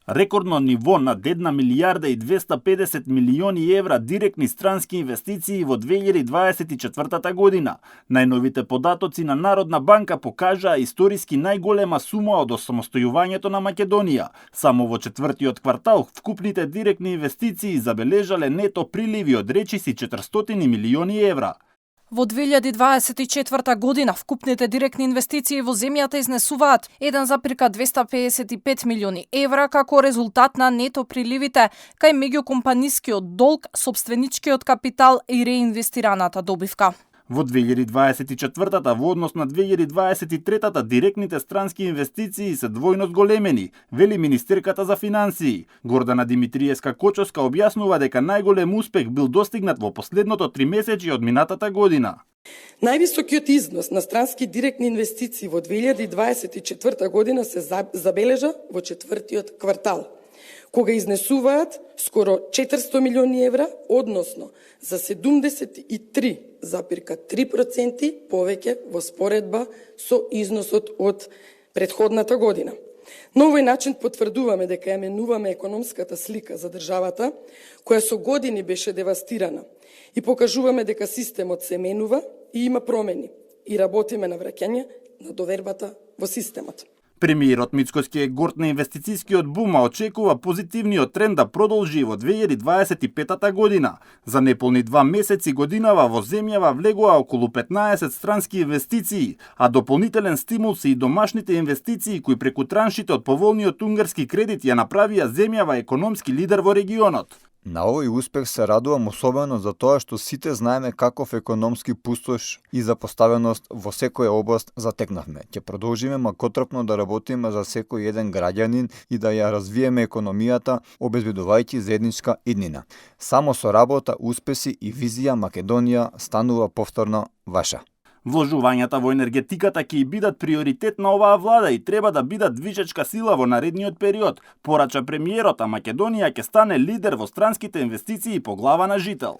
Рекордно ниво над 1 милијарда и 250 милиони евра директни странски инвестиции во 2024 година. Најновите податоци на Народна банка покажаа историски најголема сума од осамостојувањето на Македонија. Само во четвртиот квартал вкупните директни инвестиции забележале нето приливи од речиси 400 милиони евра. Во 2024 година вкупните директни инвестиции во земјата изнесуваат 1,255 милиони евра како резултат на нето приливите кај меѓукомпанискиот долг, сопственичкиот капитал и реинвестираната добивка. Во 2024-та во однос на 2023-та директните странски инвестиции се двојно зголемени, вели министерката за финансии. Гордана Димитриевска-Кочовска објаснува дека најголем успех бил достигнат во последното тримесечје од минатата година. Највисокиот износ на странски директни инвестиции во 2024 година се забележа во четвртиот квартал, кога изнесуваат скоро 400 милиони евра, односно за 73,3% повеќе во споредба со износот од претходната година. На овој начин потврдуваме дека ја менуваме економската слика за државата, која со години беше девастирана, и покажуваме дека системот се менува и има промени, и работиме на враќање на довербата во системот. Премиерот Мицкоски е горд на инвестицијскиот бум, а очекува позитивниот тренд да продолжи во 2025 година. За неполни 2 месеци годинава во земјава влегува околу 15 странски инвестиции, а дополнителен стимул се и домашните инвестиции кои преку траншите од поволниот унгарски кредит ја направија земјава економски лидер во регионот. На овој успех се радувам особено за тоа што сите знаеме каков економски пустош и запоставеност во секоја област затекнавме. Ќе продолжиме макотрпно да работиме за секој еден граѓанин и да ја развиеме економијата, обезбедувајќи заедничка иднина. Само со работа, успеси и визија Македонија станува повторно ваша. Вложувањата во енергетиката ќе бидат приоритет на оваа влада и треба да бидат движечка сила во наредниот период, порача премиерот, а Македонија ќе стане лидер во странските инвестиции по глава на жител.